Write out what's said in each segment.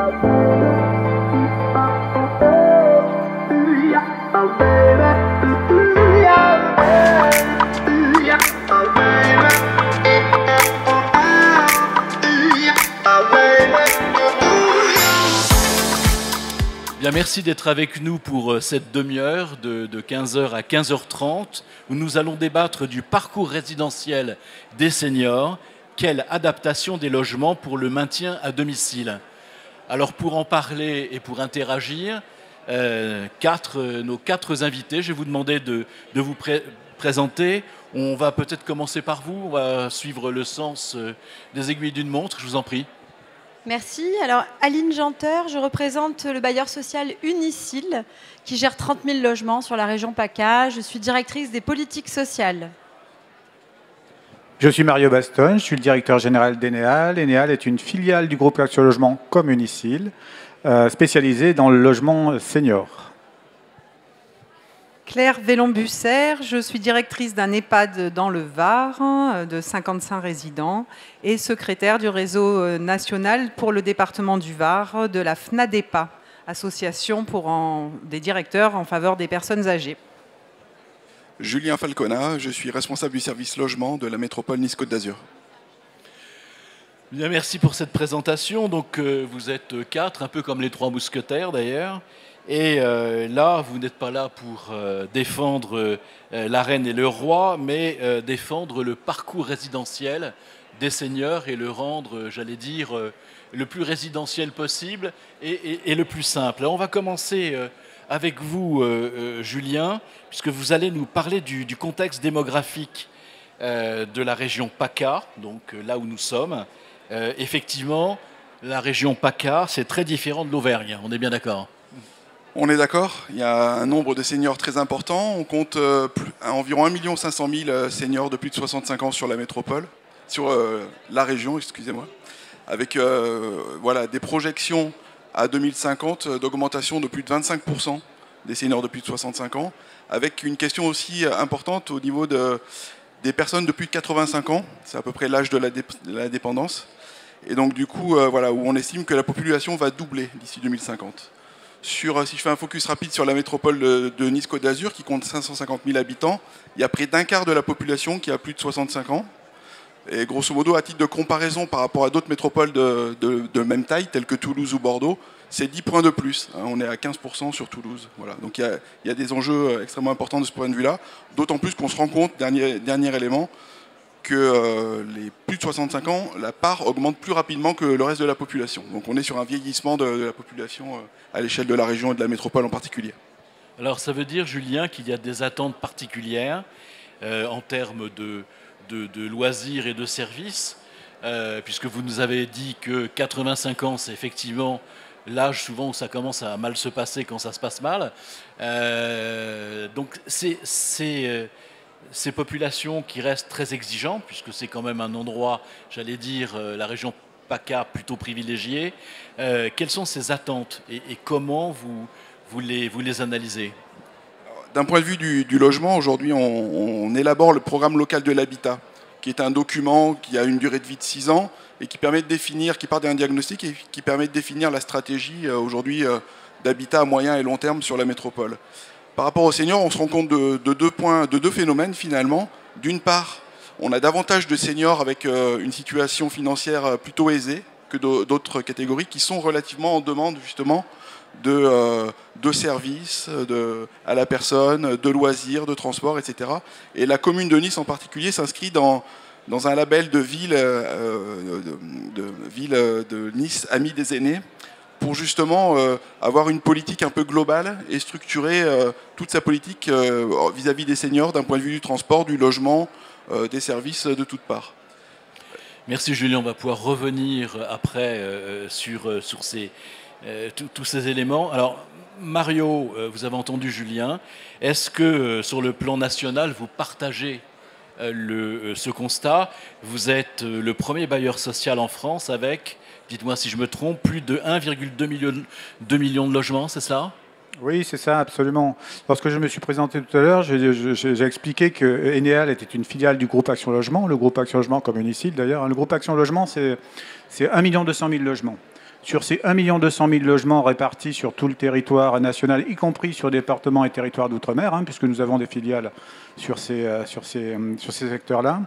Bien, merci d'être avec nous pour cette demi-heure de 15h à 15h30 où nous allons débattre du parcours résidentiel des seniors. Quelle adaptation des logements pour le maintien à domicile? Alors pour en parler et pour interagir, nos quatre invités, je vais vous demander de vous présenter. On va peut-être commencer par vous, on va suivre le sens des aiguilles d'une montre, je vous en prie. Merci. Alors, Aline Janteur, je représente le bailleur social Unicil, qui gère 30 000 logements sur la région PACA. Je suis directrice des politiques sociales. Je suis Mario Baston, je suis le directeur général d'Eneal. Eneal est une filiale du groupe Action Logement comme Unicil, spécialisée dans le logement senior. Claire Vélon-Busser, je suis directrice d'un EHPAD dans le Var de 55 résidents et secrétaire du réseau national pour le département du Var de la FNADEPA, association des directeurs en faveur des personnes âgées. Julien Falcona, je suis responsable du service logement de la métropole Nice-Côte d'Azur. Bien, merci pour cette présentation. Donc, vous êtes quatre, un peu comme les trois mousquetaires d'ailleurs. Et là, vous n'êtes pas là pour défendre la reine et le roi, mais défendre le parcours résidentiel des seniors et le rendre, j'allais dire, le plus résidentiel possible et le plus simple. Alors, on va commencer avec vous, Julien, puisque vous allez nous parler du contexte démographique de la région PACA, donc là où nous sommes. Effectivement, la région PACA, c'est très différent de l'Auvergne, on est bien d'accord? On est d'accord, il y a un nombre de seniors très important. On compte environ 1 500 000 seniors de plus de 65 ans sur la métropole, sur la région, excusez-moi, avec voilà, des projections à 2050 d'augmentation de plus de 25% des seniors de plus de 65 ans, avec une question aussi importante au niveau des personnes de plus de 85 ans, c'est à peu près l'âge de la dépendance, et donc du coup, voilà, où on estime que la population va doubler d'ici 2050. Si je fais un focus rapide sur la métropole de Nice-Côte d'Azur, qui compte 550 000 habitants, il y a près d'un quart de la population qui a plus de 65 ans. Et grosso modo, à titre de comparaison par rapport à d'autres métropoles de même taille, telles que Toulouse ou Bordeaux, c'est 10 points de plus. On est à 15% sur Toulouse. Voilà. Donc il y a des enjeux extrêmement importants de ce point de vue-là, d'autant plus qu'on se rend compte, dernier élément, que les plus de 65 ans, la part augmente plus rapidement que le reste de la population. Donc on est sur un vieillissement de la population à l'échelle de la région et de la métropole en particulier. Alors ça veut dire, Julien, qu'il y a des attentes particulières en termes de loisirs et de services, puisque vous nous avez dit que 85 ans, c'est effectivement l'âge souvent où ça commence à mal se passer quand ça se passe mal. Donc ces populations qui restent très exigeantes, puisque c'est quand même un endroit, j'allais dire, la région PACA plutôt privilégiée. Quelles sont ces attentes et comment vous les analysez? D'un point de vue du logement, aujourd'hui, on élabore le programme local de l'habitat, qui est un document qui a une durée de vie de 6 ans et qui permet de définir, qui part d'un diagnostic et qui permet de définir la stratégie aujourd'hui d'habitat à moyen et long terme sur la métropole. Par rapport aux seniors, on se rend compte de deux phénomènes finalement. D'une part, on a davantage de seniors avec une situation financière plutôt aisée que d'autres catégories qui sont relativement en demande justement de services à la personne, de loisirs, de transport, etc. Et la commune de Nice en particulier s'inscrit dans un label de ville de Nice Amis des aînés, pour justement avoir une politique un peu globale et structurer toute sa politique vis-à-vis des seniors d'un point de vue du transport, du logement, des services de toutes parts. Merci Julien, on va pouvoir revenir après sur tous ces éléments. Alors Mario, vous avez entendu Julien, est-ce que sur le plan national vous partagez ce constat? Vous êtes le premier bailleur social en France avec, dites-moi si je me trompe, plus de 1,2 million de logements, c'est ça? Oui, c'est ça, absolument. Lorsque je me suis présenté tout à l'heure, j'ai expliqué que Eneal était une filiale du groupe Action Logement, le groupe Action Logement comme Unicil d'ailleurs. Le groupe Action Logement, c'est 1 200 000 logements. Sur ces 1 200 000 logements répartis sur tout le territoire national, y compris sur départements et territoires d'outre-mer, hein, puisque nous avons des filiales sur ces secteurs-là,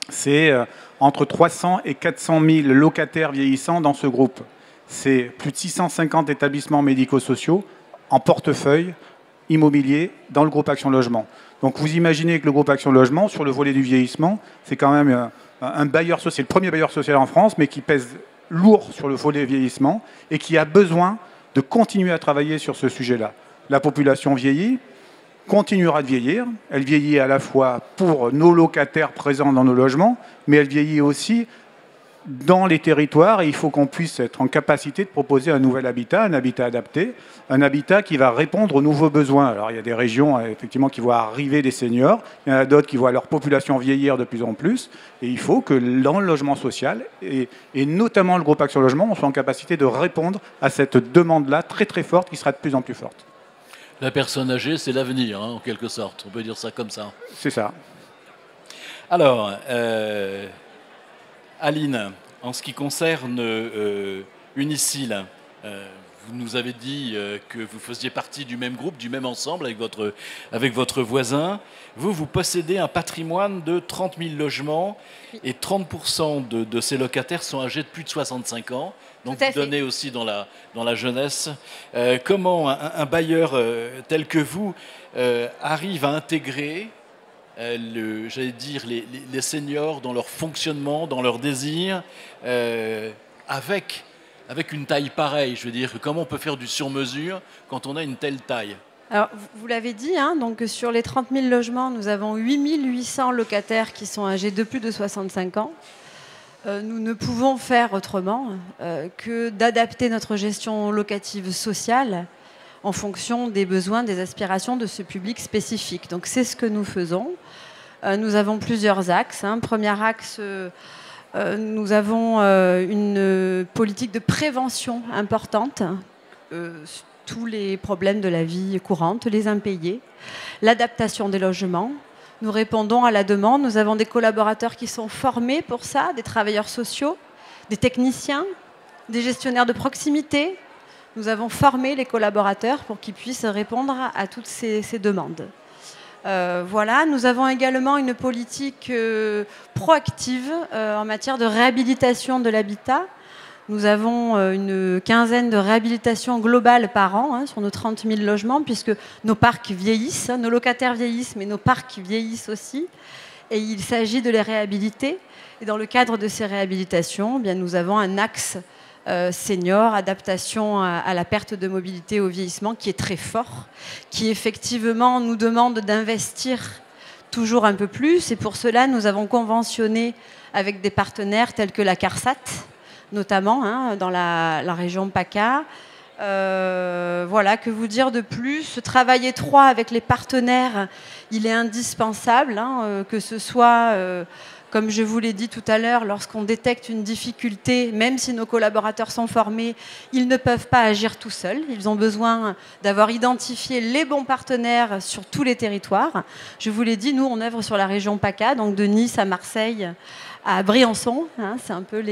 c'est entre 300 et 400 000 locataires vieillissants dans ce groupe. C'est plus de 650 établissements médico-sociaux en portefeuille immobilier dans le groupe Action Logement. Donc vous imaginez que le groupe Action Logement, sur le volet du vieillissement, c'est quand même un bailleur social, le premier bailleur social en France, mais qui pèse lourd sur le volet vieillissement et qui a besoin de continuer à travailler sur ce sujet-là. La population vieillit, continuera de vieillir. Elle vieillit à la fois pour nos locataires présents dans nos logements, mais elle vieillit aussi dans les territoires et il faut qu'on puisse être en capacité de proposer un nouvel habitat, un habitat adapté, un habitat qui va répondre aux nouveaux besoins. Alors il y a des régions effectivement qui voient arriver des seniors, il y en a d'autres qui voient leur population vieillir de plus en plus et il faut que dans le logement social et notamment le groupe Action Logement, on soit en capacité de répondre à cette demande-là très très forte qui sera de plus en plus forte. La personne âgée, c'est l'avenir, hein, en quelque sorte, on peut dire ça comme ça. C'est ça. Alors, Aline, en ce qui concerne Unicil, vous nous avez dit que vous faisiez partie du même groupe, du même ensemble avec votre voisin. Vous possédez un patrimoine de 30 000 logements et 30% de ces locataires sont âgés de plus de 65 ans. Donc vous donnez aussi dans la jeunesse. Comment un bailleur tel que vous arrive à intégrer j'allais dire, les seniors dans leur fonctionnement, dans leurs désirs, avec une taille pareille? Je veux dire, comment on peut faire du sur-mesure quand on a une telle taille? Alors, vous l'avez dit, hein, donc sur les 30 000 logements, nous avons 8 800 locataires qui sont âgés de plus de 65 ans. Nous ne pouvons faire autrement que d'adapter notre gestion locative sociale en fonction des besoins, des aspirations de ce public spécifique. Donc c'est ce que nous faisons. Nous avons plusieurs axes. Hein. Premier axe, nous avons une politique de prévention importante. Tous les problèmes de la vie courante, les impayés. L'adaptation des logements. Nous répondons à la demande. Nous avons des collaborateurs qui sont formés pour ça, des travailleurs sociaux, des techniciens, des gestionnaires de proximité. Nous avons formé les collaborateurs pour qu'ils puissent répondre à toutes ces demandes. Voilà. Nous avons également une politique proactive en matière de réhabilitation de l'habitat. Nous avons une quinzaine de réhabilitations globales par an hein, sur nos 30 000 logements, puisque nos parcs vieillissent, nos locataires vieillissent, mais nos parcs vieillissent aussi. Et il s'agit de les réhabiliter. Et dans le cadre de ces réhabilitations, eh bien, nous avons un axe senior, adaptation à la perte de mobilité au vieillissement, qui est très fort, qui effectivement nous demande d'investir toujours un peu plus. Et pour cela, nous avons conventionné avec des partenaires tels que la CARSAT, notamment hein, dans la région PACA. Voilà, que vous dire de plus? Ce travail étroit avec les partenaires, il est indispensable, hein, que ce soit, comme je vous l'ai dit tout à l'heure, lorsqu'on détecte une difficulté, même si nos collaborateurs sont formés, ils ne peuvent pas agir tout seuls. Ils ont besoin d'avoir identifié les bons partenaires sur tous les territoires. Je vous l'ai dit, nous, on œuvre sur la région PACA, donc de Nice à Marseille à Briançon. Hein, c'est un peu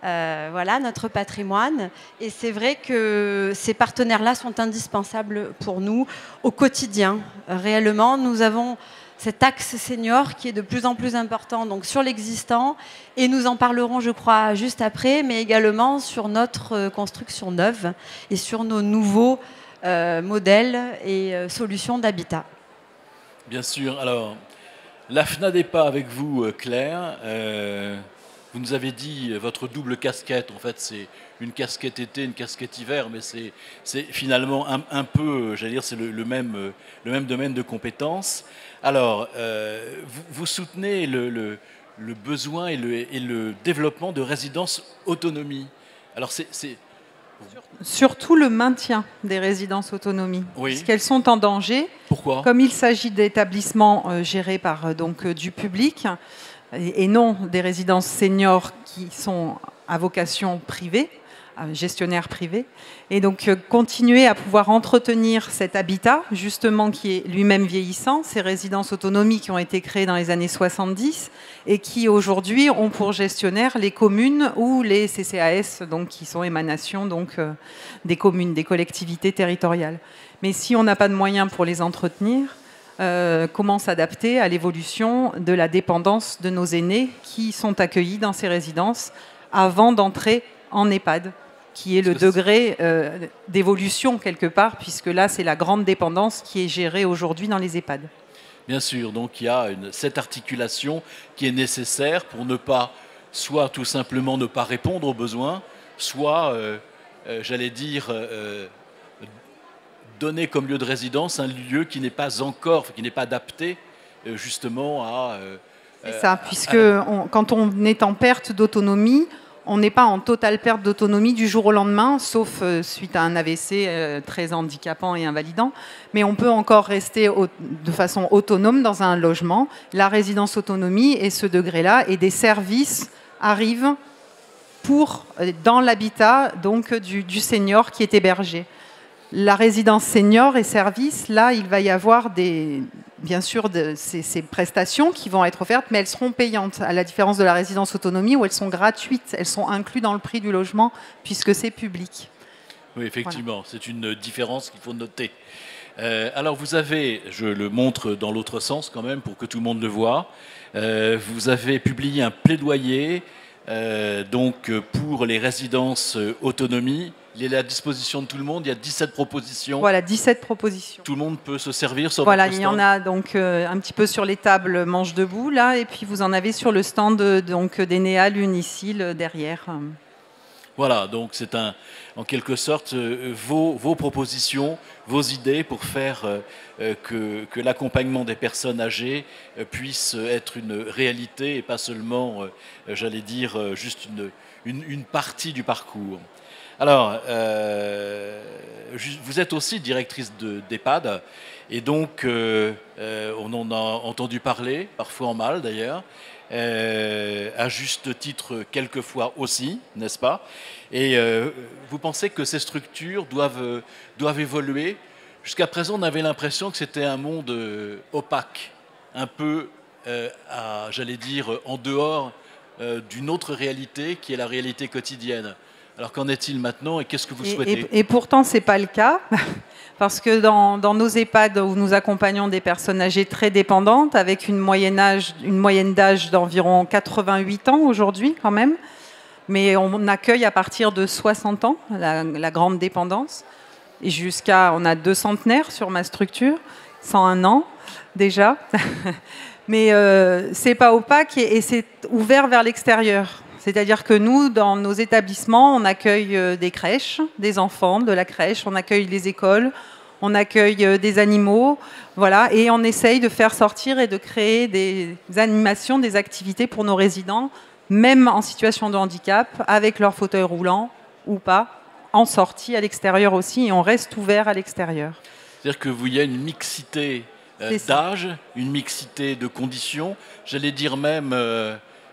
voilà, notre patrimoine. Et c'est vrai que ces partenaires-là sont indispensables pour nous au quotidien. Réellement, nous avons cet axe senior qui est de plus en plus important donc sur l'existant. Et nous en parlerons, je crois, juste après, mais également sur notre construction neuve et sur nos nouveaux modèles et solutions d'habitat. Bien sûr. Alors, la FNADEPA avec vous, Claire. Vous nous avez dit votre double casquette. En fait, c'est une casquette été, une casquette hiver, mais c'est finalement un peu, j'allais dire, c'est le même domaine de compétences. Alors, vous soutenez le besoin et le développement de résidences autonomie. Alors, Surtout le maintien des résidences autonomie, oui. Puisqu'elles sont en danger. Pourquoi? Comme il s'agit d'établissements gérés par du public et non des résidences seniors qui sont à vocation privée, gestionnaire privé. Et donc continuer à pouvoir entretenir cet habitat, justement, qui est lui-même vieillissant, ces résidences autonomie qui ont été créées dans les années 70 et qui aujourd'hui ont pour gestionnaire les communes ou les CCAS, donc, qui sont émanations donc, des communes, des collectivités territoriales. Mais si on n'a pas de moyens pour les entretenir, comment s'adapter à l'évolution de la dépendance de nos aînés qui sont accueillis dans ces résidences avant d'entrer en EHPAD, qui est le degré d'évolution quelque part, puisque là, c'est la grande dépendance qui est gérée aujourd'hui dans les EHPAD. Bien sûr, donc il y a cette articulation qui est nécessaire pour ne pas, soit tout simplement ne pas répondre aux besoins, soit, j'allais dire, donner comme lieu de résidence un lieu qui n'est pas encore, qui n'est pas adapté justement à... c'est ça, puisque quand on est en perte d'autonomie, on n'est pas en totale perte d'autonomie du jour au lendemain, sauf suite à un AVC très handicapant et invalidant. Mais on peut encore rester de façon autonome dans un logement. La résidence autonomie est ce degré-là, et des services arrivent dans l'habitat donc du senior qui est hébergé. La résidence senior et services, là, il va y avoir bien sûr ces prestations qui vont être offertes, mais elles seront payantes, à la différence de la résidence autonomie où elles sont gratuites, elles sont incluses dans le prix du logement puisque c'est public. Oui, effectivement, voilà. C'est une différence qu'il faut noter. Alors vous avez, je le montre dans l'autre sens quand même pour que tout le monde le voit, vous avez publié un plaidoyer donc pour les résidences autonomie. Il est à la disposition de tout le monde, il y a 17 propositions. Voilà, 17 propositions. Tout le monde peut se servir sur voilà, votre stand. Il y en a donc un petit peu sur les tables manches debout, là, et puis vous en avez sur le stand donc, d'Enea Unicil derrière. Voilà, donc c'est en quelque sorte vos propositions, vos idées pour faire que l'accompagnement des personnes âgées puisse être une réalité et pas seulement, j'allais dire, juste une partie du parcours. Alors, vous êtes aussi directrice d'EHPAD, et donc on en a entendu parler, parfois en mal d'ailleurs, à juste titre quelquefois aussi, n'est-ce pas? Et vous pensez que ces structures doivent évoluer? Jusqu'à présent, on avait l'impression que c'était un monde opaque, un peu, j'allais dire, en dehors d'une autre réalité qui est la réalité quotidienne. Alors qu'en est-il maintenant et qu'est-ce que vous souhaitez? Et pourtant, ce n'est pas le cas, parce que dans nos EHPAD où nous accompagnons des personnes âgées très dépendantes, avec une moyenne d'âge d'environ 88 ans aujourd'hui quand même, mais on accueille à partir de 60 ans la grande dépendance, et on a 2 centenaires sur ma structure, 101 ans déjà, mais ce n'est pas opaque et c'est ouvert vers l'extérieur. C'est-à-dire que nous, dans nos établissements, on accueille des crèches, des enfants de la crèche, on accueille les écoles, on accueille des animaux, voilà, et on essaye de faire sortir et de créer des animations, des activités pour nos résidents, même en situation de handicap, avec leur fauteuil roulant ou pas, en sortie à l'extérieur aussi, et on reste ouvert à l'extérieur. C'est-à-dire qu'il y a une mixité d'âge, une mixité de conditions, j'allais dire même...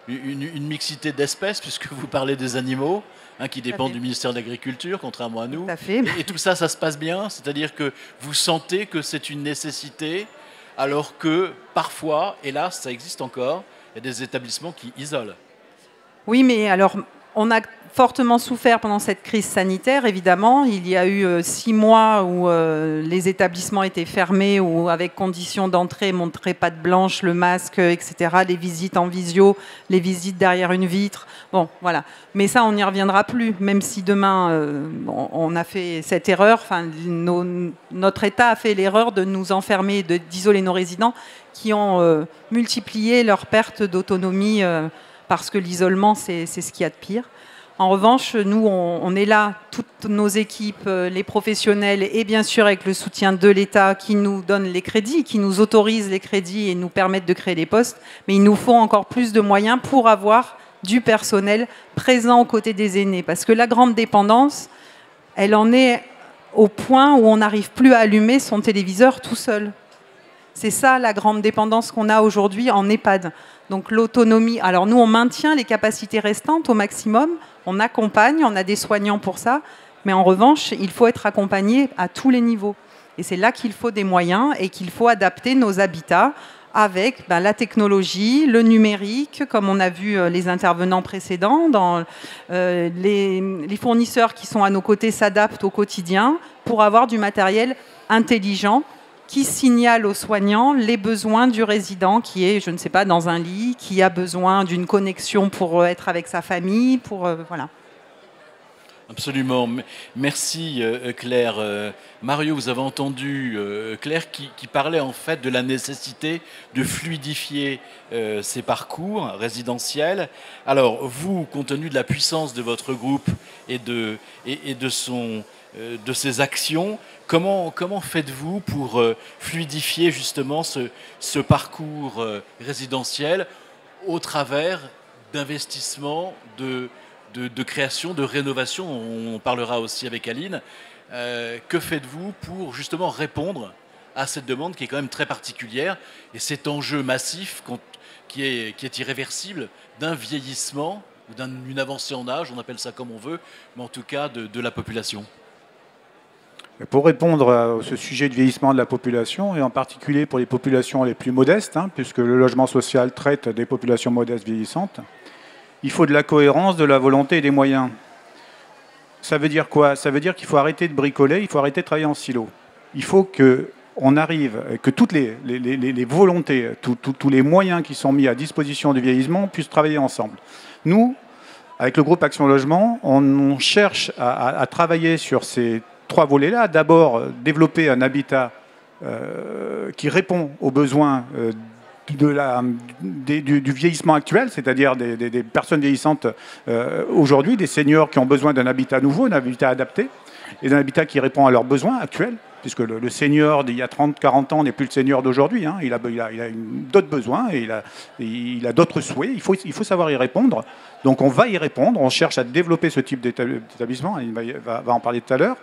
Une mixité d'espèces, puisque vous parlez des animaux, qui dépendent du ministère de l'Agriculture, contrairement à nous. Tout à fait. Et tout ça, ça se passe bien? C'est-à-dire que vous sentez que c'est une nécessité, alors que parfois, hélas, ça existe encore, il y a des établissements qui isolent. Oui, mais alors, on a fortement souffert pendant cette crise sanitaire, évidemment. Il y a eu 6 mois où les établissements étaient fermés, ou avec conditions d'entrée, montrer patte blanche, le masque, etc., les visites en visio, les visites derrière une vitre. Bon, voilà. Mais ça, on n'y reviendra plus, même si demain, on a fait cette erreur. Enfin, notre État a fait l'erreur de nous enfermer, d'isoler nos résidents qui ont multiplié leur perte d'autonomie parce que l'isolement, c'est ce qu'il y a de pire. En revanche, nous, on est là, toutes nos équipes, les professionnels, et bien sûr avec le soutien de l'État qui nous donne les crédits, qui nous autorise les crédits et nous permettent de créer des postes. Mais il nous faut encore plus de moyens pour avoir du personnel présent aux côtés des aînés. Parce que la grande dépendance, elle en est au point où on n'arrive plus à allumer son téléviseur tout seul. C'est ça la grande dépendance qu'on a aujourd'hui en EHPAD. Donc l'autonomie, alors nous on maintient les capacités restantes au maximum, On accompagne, on a des soignants pour ça, mais en revanche, il faut être accompagné à tous les niveaux. Et c'est là qu'il faut des moyens et qu'il faut adapter nos habitats avec la technologie, le numérique, comme on a vu les intervenants précédents. Les fournisseurs qui sont à nos côtés s'adaptent au quotidien pour avoir du matériel intelligent qui signale aux soignants les besoins du résident qui est, je ne sais pas, dans un lit, qui a besoin d'une connexion pour être avec sa famille, voilà. Absolument. Merci Claire. Mario, vous avez entendu Claire qui parlait en fait de la nécessité de fluidifier ces parcours résidentiels. Alors vous, compte tenu de la puissance de votre groupe et de ses actions, comment faites-vous pour fluidifier justement ce parcours résidentiel au travers d'investissements, de création, de rénovation? On parlera aussi avec Aline. Que faites-vous pour justement répondre à cette demande qui est quand même très particulière et cet enjeu massif qui est irréversible d'un vieillissement ou d'une avancée en âge, on appelle ça comme on veut, mais en tout cas de la population? Pour répondre à ce sujet de vieillissement de la population, et en particulier pour les populations les plus modestes, puisque le logement social traite des populations modestes vieillissantes, il faut de la cohérence, de la volonté et des moyens. Ça veut dire quoi? Ça veut dire qu'il faut arrêter de bricoler, il faut arrêter de travailler en silo. Il faut qu'on arrive, que toutes les volontés, tous les moyens qui sont mis à disposition du vieillissement puissent travailler ensemble. Nous, avec le groupe Action Logement, on cherche à travailler sur ces 3 volets-là. D'abord, développer un habitat qui répond aux besoins du vieillissement actuel, c'est-à-dire des personnes vieillissantes aujourd'hui, des seniors qui ont besoin d'un habitat nouveau, d'un habitat adapté, et d'un habitat qui répond à leurs besoins actuels, puisque le senior d'il y a 30-40 ans n'est plus le senior d'aujourd'hui. Il a d'autres besoins et il a d'autres souhaits. Il faut savoir y répondre. Donc on va y répondre, on cherche à développer ce type d'établissement, il va en parler tout à l'heure.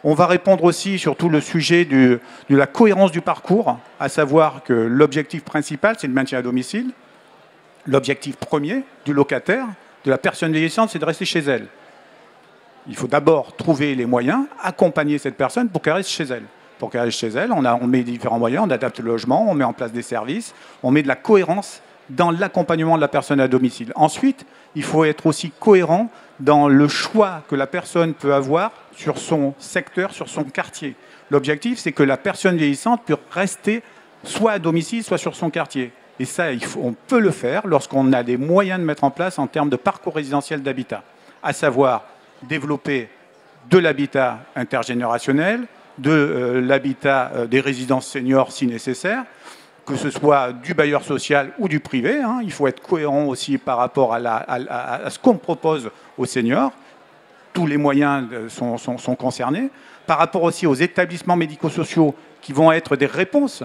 On va répondre aussi sur tout le sujet de la cohérence du parcours, à savoir que l'objectif principal, c'est le maintien à domicile. L'objectif premier du locataire, de la personne vieillissante, c'est de rester chez elle. Il faut d'abord trouver les moyens, accompagner cette personne pour qu'elle reste chez elle. Pour qu'elle reste chez elle, on met différents moyens, on adapte le logement, on met en place des services, on met de la cohérence dans l'accompagnement de la personne à domicile. Ensuite, il faut être aussi cohérent dans le choix que la personne peut avoir sur son secteur, sur son quartier. L'objectif, c'est que la personne vieillissante puisse rester soit à domicile, soit sur son quartier. Et ça, on peut le faire lorsqu'on a des moyens de mettre en place en termes de parcours résidentiel d'habitat, à savoir développer de l'habitat intergénérationnel, de l'habitat des résidences seniors si nécessaire, que ce soit du bailleur social ou du privé. Il faut être cohérent aussi par rapport à ce qu'on propose aux seniors. Tous les moyens sont concernés. Par rapport aussi aux établissements médico-sociaux qui vont être des réponses.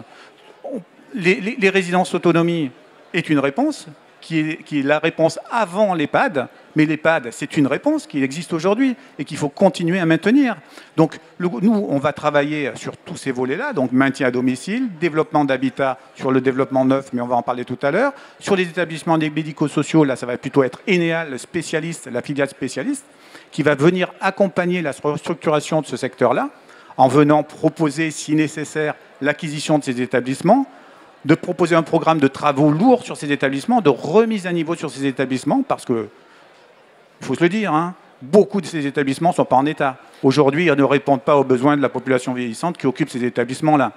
Les résidences autonomie est une réponse, qui est la réponse avant l'EHPAD, mais l'EHPAD, c'est une réponse qui existe aujourd'hui et qu'il faut continuer à maintenir. Donc, nous, on va travailler sur tous ces volets-là, donc maintien à domicile, développement d'habitat sur le développement neuf, mais on va en parler tout à l'heure. Sur les établissements médico-sociaux, là, ça va plutôt être Enéal, le spécialiste, la filiale spécialiste, qui va venir accompagner la restructuration de ce secteur-là, en venant proposer, si nécessaire, l'acquisition de ces établissements, de proposer un programme de travaux lourds sur ces établissements, de remise à niveau sur ces établissements, parce que, il faut se le dire, beaucoup de ces établissements ne sont pas en état. Aujourd'hui, ils ne répondent pas aux besoins de la population vieillissante qui occupe ces établissements-là.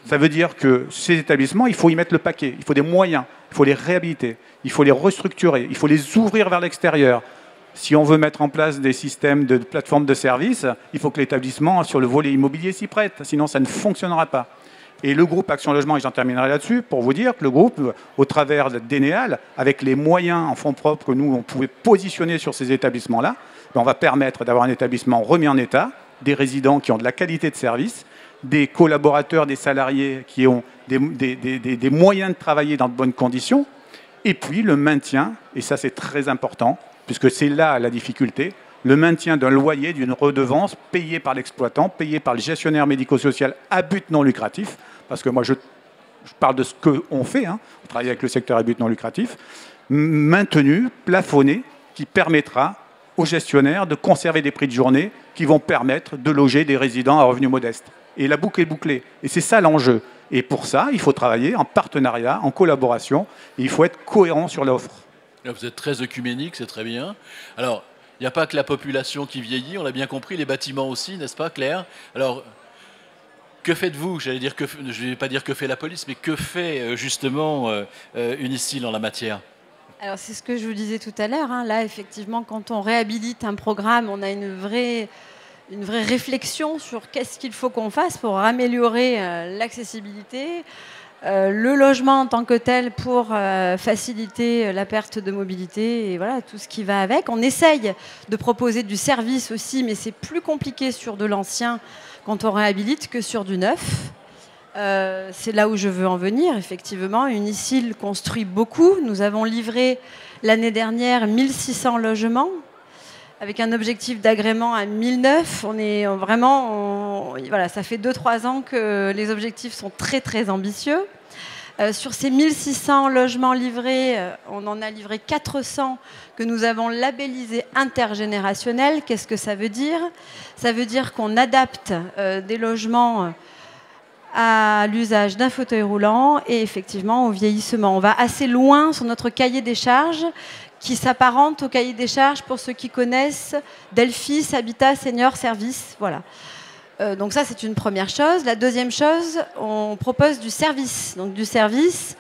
Ça veut dire que ces établissements, il faut y mettre le paquet, il faut des moyens, il faut les réhabiliter, il faut les restructurer, il faut les ouvrir vers l'extérieur. Si on veut mettre en place des systèmes de plateformes de services, il faut que l'établissement, sur le volet immobilier, s'y prête, sinon ça ne fonctionnera pas. Et le groupe Action Logement, et j'en terminerai là-dessus, pour vous dire que le groupe, au travers d'Enéal, avec les moyens en fonds propres que nous, on pouvait positionner sur ces établissements-là, on va permettre d'avoir un établissement remis en état, des résidents qui ont de la qualité de service, des collaborateurs, des salariés qui ont des moyens de travailler dans de bonnes conditions, et puis le maintien, et ça c'est très important, puisque c'est là la difficulté, le maintien d'un loyer, d'une redevance payée par l'exploitant, payée par le gestionnaire médico-social à but non lucratif, parce que moi je parle de ce qu'on fait, on travaille avec le secteur à but non lucratif, maintenu, plafonné, qui permettra aux gestionnaires de conserver des prix de journée qui vont permettre de loger des résidents à revenus modestes. Et la boucle est bouclée. Et c'est ça l'enjeu. Et pour ça, il faut travailler en partenariat, en collaboration, et il faut être cohérent sur l'offre. Là, vous êtes très œcuménique, c'est très bien. Alors, il n'y a pas que la population qui vieillit, on l'a bien compris, les bâtiments aussi, n'est-ce pas, Claire? Alors, que faites-vous? Je ne vais pas dire que fait la police, mais que fait justement Unicil en la matière? Alors, c'est ce que je vous disais tout à l'heure. Hein. Là, effectivement, quand on réhabilite un programme, on a une vraie réflexion sur qu'est-ce qu'il faut qu'on fasse pour améliorer l'accessibilité, le logement en tant que tel pour faciliter la perte de mobilité et voilà, tout ce qui va avec. On essaye de proposer du service aussi, mais c'est plus compliqué sur de l'ancien quand on réhabilite que sur du neuf. C'est là où je veux en venir. Effectivement, Unicil construit beaucoup. Nous avons livré l'année dernière 1600 logements avec un objectif d'agrément à 1009. On est vraiment... voilà, ça fait 2-3 ans que les objectifs sont très, très ambitieux. Sur ces 1600 logements livrés, on en a livré 400 que nous avons labellisés intergénérationnels. Qu'est-ce que ça veut dire? Ça veut dire qu'on adapte des logements à l'usage d'un fauteuil roulant et effectivement au vieillissement. On va assez loin sur notre cahier des charges qui s'apparente au cahier des charges pour ceux qui connaissent Delphis, Habitat, Senior, Service. Voilà. Donc ça, c'est une première chose. La deuxième chose, on propose du service. Donc du service,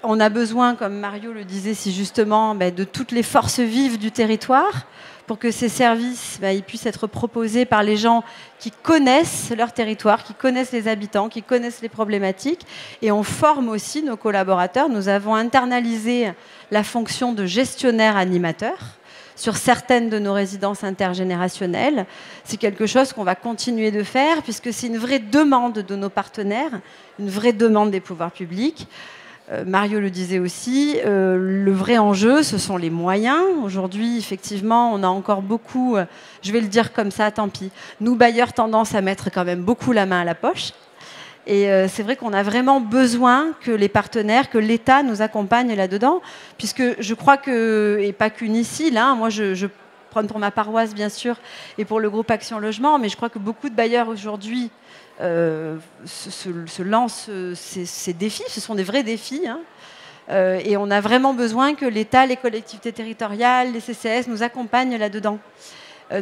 on a besoin, comme Mario le disait si justement, de toutes les forces vives du territoire pour que ces services ils puissent être proposés par les gens qui connaissent leur territoire, qui connaissent les habitants, qui connaissent les problématiques. Et on forme aussi nos collaborateurs. Nous avons internalisé la fonction de gestionnaire animateur sur certaines de nos résidences intergénérationnelles. C'est quelque chose qu'on va continuer de faire puisque c'est une vraie demande de nos partenaires, une vraie demande des pouvoirs publics. Mario le disait aussi, le vrai enjeu, ce sont les moyens. Aujourd'hui, effectivement, on a encore beaucoup, je vais le dire comme ça, tant pis, nous, bailleurs, tendance à mettre quand même beaucoup la main à la poche. Et c'est vrai qu'on a vraiment besoin que les partenaires, que l'État nous accompagne là-dedans, puisque je crois que, et pas qu'Unicil, hein, moi je prends pour ma paroisse bien sûr, et pour le groupe Action Logement, mais je crois que beaucoup de bailleurs aujourd'hui se lancent ces défis, ce sont des vrais défis, hein. Et on a vraiment besoin que l'État, les collectivités territoriales, les CCAS nous accompagnent là-dedans.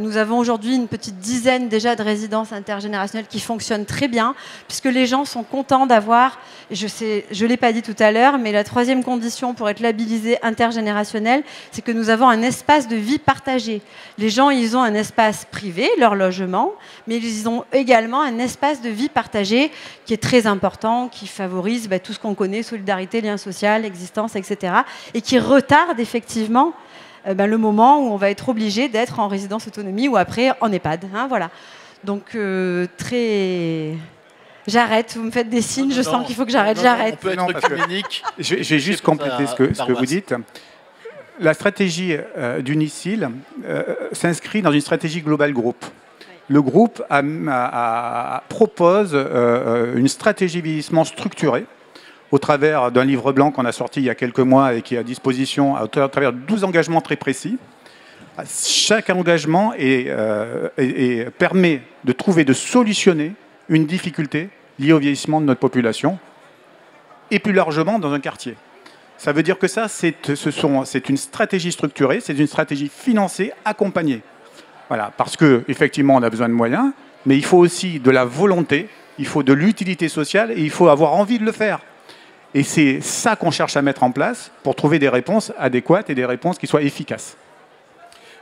Nous avons aujourd'hui une petite dizaine déjà de résidences intergénérationnelles qui fonctionnent très bien, puisque les gens sont contents d'avoir, je ne l'ai pas dit tout à l'heure, mais la troisième condition pour être labellisé intergénérationnel, c'est que nous avons un espace de vie partagé. Les gens, ils ont un espace privé, leur logement, mais ils ont également un espace de vie partagé qui est très important, qui favorise tout ce qu'on connaît, solidarité, lien social, existence, etc., et qui retarde effectivement le moment où on va être obligé d'être en résidence autonomie ou après en EHPAD. Hein, voilà. Donc, J'arrête, vous me faites des signes, je sens qu'il faut que j'arrête, j'arrête. On peut être œcuménique. Je vais juste compléter ce que vous dites. La stratégie d'Unicil s'inscrit dans une stratégie globale groupe. Le groupe propose une stratégie vieillissement structurée au travers d'un livre blanc qu'on a sorti il y a quelques mois et qui est à disposition à travers 12 engagements très précis. Chaque engagement permet de trouver, de solutionner une difficulté liée au vieillissement de notre population et plus largement dans un quartier. Ça veut dire que ça, c'est une stratégie structurée, c'est une stratégie financée, accompagnée. Voilà, parce qu'effectivement, on a besoin de moyens, mais il faut aussi de la volonté, il faut de l'utilité sociale et il faut avoir envie de le faire. Et c'est ça qu'on cherche à mettre en place pour trouver des réponses adéquates et des réponses qui soient efficaces.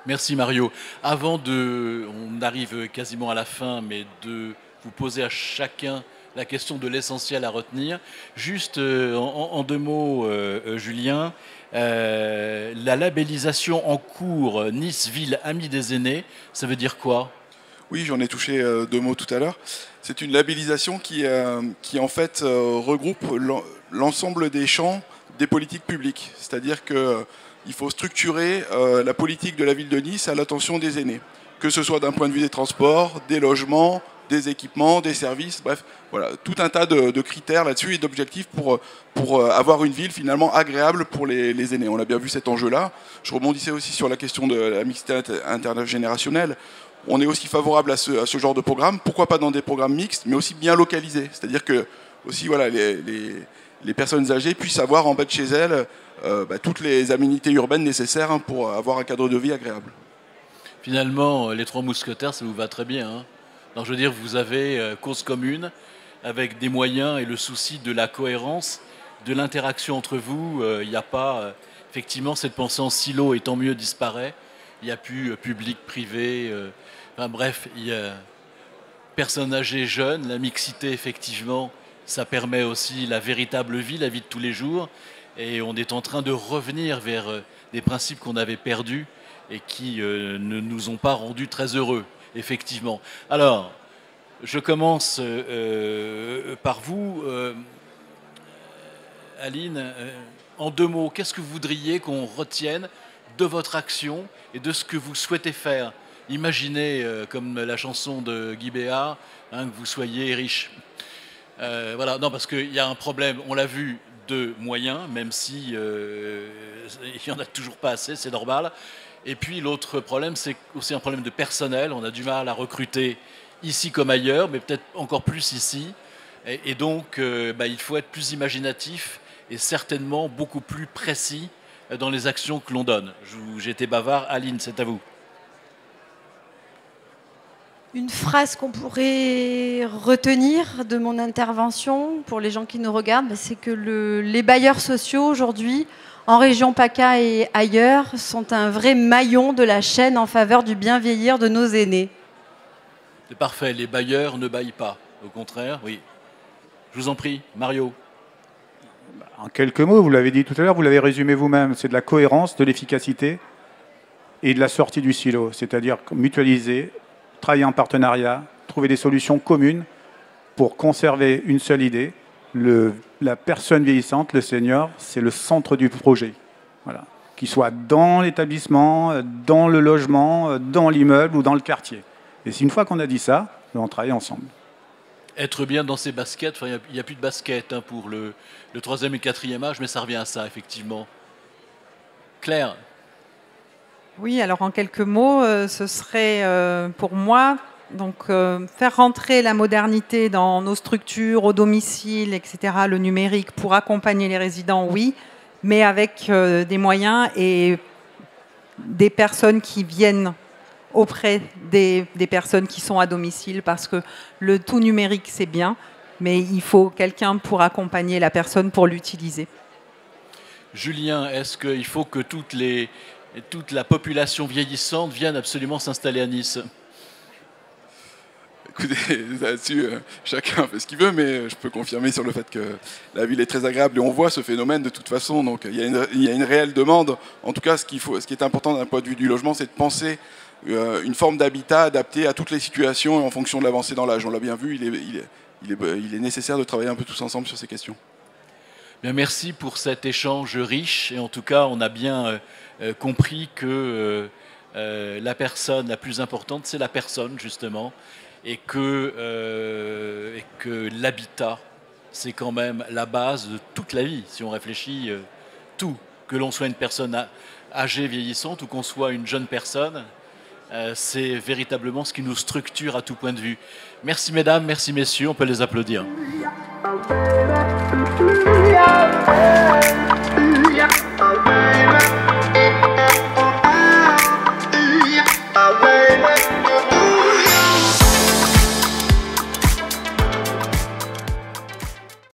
Merci Mario. On arrive quasiment à la fin, mais de vous poser à chacun la question de l'essentiel à retenir. Juste en 2 mots, Julien, la labellisation en cours Nice Ville Amis des Aînés, ça veut dire quoi? Oui, j'en ai touché 2 mots tout à l'heure. C'est une labellisation qui en fait regroupe l'ensemble des champs des politiques publiques. C'est-à-dire qu'il faut structurer la politique de la ville de Nice à l'attention des aînés, que ce soit d'un point de vue des transports, des logements, des équipements, des services, bref, voilà, tout un tas de critères là-dessus et d'objectifs pour avoir une ville finalement agréable pour les aînés. On a bien vu cet enjeu-là. Je rebondissais aussi sur la question de la mixité intergénérationnelle. On est aussi favorable à ce genre de programme. Pourquoi pas dans des programmes mixtes, mais aussi bien localisés. C'est-à-dire que aussi, voilà, les personnes âgées puissent avoir en bas de chez elles toutes les aménités urbaines nécessaires pour avoir un cadre de vie agréable. Finalement, les Trois Mousquetaires, ça vous va très bien. Hein. Donc, je veux dire, vous avez cause commune avec des moyens et le souci de la cohérence, de l'interaction entre vous. Il n'y a pas, effectivement, cette pensée en silo et tant mieux disparaît. Il n'y a plus public, privé. Enfin, bref, il y a personnes âgées, jeunes. La mixité, effectivement, ça permet aussi la véritable vie, la vie de tous les jours. Et on est en train de revenir vers des principes qu'on avait perdus et qui ne nous ont pas rendus très heureux, effectivement. Alors, je commence par vous, Aline. En 2 mots, qu'est-ce que vous voudriez qu'on retienne de votre action et de ce que vous souhaitez faire? Imaginez, comme la chanson de Guy Béard, hein, que vous soyez riche. Voilà, non, parce qu'il y a un problème, on l'a vu, de moyens, même si il n'y en a toujours pas assez, c'est normal. Et puis l'autre problème, c'est aussi un problème de personnel. On a du mal à recruter ici comme ailleurs, mais peut-être encore plus ici. Et donc, il faut être plus imaginatif et certainement beaucoup plus précis dans les actions que l'on donne. J'ai été bavard. Aline, c'est à vous. Une phrase qu'on pourrait retenir de mon intervention pour les gens qui nous regardent, c'est que les bailleurs sociaux aujourd'hui, en région PACA et ailleurs, sont un vrai maillon de la chaîne en faveur du bien vieillir de nos aînés. C'est parfait, les bailleurs ne baillent pas. Au contraire, oui. Je vous en prie, Mario. En quelques mots, vous l'avez dit tout à l'heure, vous l'avez résumé vous-même, c'est de la cohérence, de l'efficacité et de la sortie du silo, c'est-à-dire mutualiser, travailler en partenariat, trouver des solutions communes pour conserver une seule idée. La personne vieillissante, le senior, c'est le centre du projet. Voilà. Qu'il soit dans l'établissement, dans le logement, dans l'immeuble ou dans le quartier. Et une fois qu'on a dit ça, on travaille ensemble. Être bien dans ses baskets, il n'y a plus de baskets hein, pour le 3e et 4e âge, mais ça revient à ça, effectivement. Claire? Oui, alors en quelques mots, ce serait pour moi donc, faire rentrer la modernité dans nos structures, au domicile, etc., le numérique, pour accompagner les résidents, oui, mais avec des moyens et des personnes qui viennent auprès des personnes qui sont à domicile, parce que le tout numérique, c'est bien, mais il faut quelqu'un pour accompagner la personne pour l'utiliser. Julien, est-ce qu'il faut que toute la population vieillissante vienne absolument s'installer à Nice? Écoutez, là-dessus, chacun fait ce qu'il veut, mais je peux confirmer sur le fait que la ville est très agréable et on voit ce phénomène de toute façon. Donc il y a une réelle demande. En tout cas, ce qui est important d'un point de vue du logement, c'est de penser une forme d'habitat adapté à toutes les situations et en fonction de l'avancée dans l'âge. On l'a bien vu, il est nécessaire de travailler un peu tous ensemble sur ces questions. Bien, merci pour cet échange riche. Et en tout cas, on a bien compris que la personne la plus importante, c'est la personne, justement. Et que l'habitat, c'est quand même la base de toute la vie, si on réfléchit tout. Que l'on soit une personne âgée, vieillissante, ou qu'on soit une jeune personne, c'est véritablement ce qui nous structure à tout point de vue. Merci mesdames, merci messieurs, on peut les applaudir.